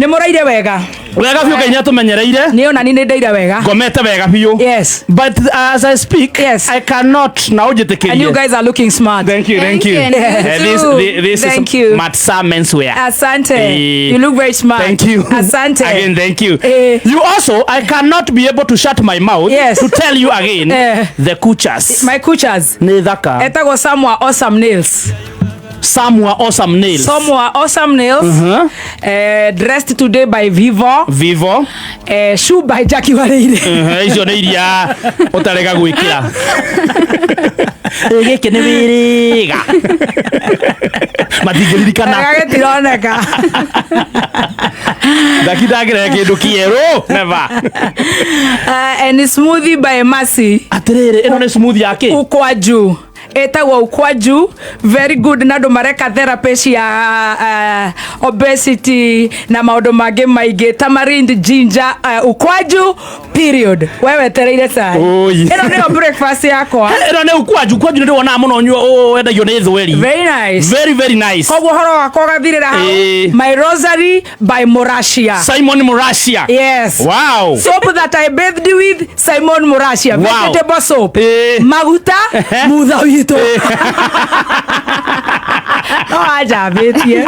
Ni muraire wega. Wega biyo kainya tumenyereire. Ni ona ni ndeire wega. Ngomete wega biyo. Yes. But as I speak, yes. I cannot now jitekerie. And you guys are looking smart. Thank you. This thank is you. Matsa menswear. Asante. You look very smart. Thank you. Asante. Again, thank you. You also, I cannot be able to shut my mouth to tell you again the kuchas. My kuchas. Ni dhaka. Etago Samwa Awesome Nails. Samwa Awesome Nails. Samwa Awesome Nails. Dressed today by Vivo. Shoe by Jackie Wareire. Icio nĩ iria utarega gwikira. Gĩkĩ nĩ wĩrĩga. Matingĩririkana. Gagĩtironeka. Ndakindagĩra kĩndũ kĩerũ. Never. And smoothie by Mercy. Atirĩrĩ, ĩno nĩ smoothie yake. Ukwaju. Etagwo ukwaju, very good na andũ mareka therapy ya obesity na maũndũ mangĩ maingĩ, tamarind, ginger, ukwaju period. Wewe tereire sai. Ĩno nĩyo breakfast yakwa. Ĩno nĩ ukwaju nĩ wona mũno nyuo wendagio nĩ thweri. Very nice. Very nice. Koguo horo wakwa gathirĩra hau. My Rosary by Murashia. Simon Murashia. Yes. Wow. Soap that I bathed with Simon Murashia. Wow. Vegetable soap. Maguta mutha witũ. No ajabetie.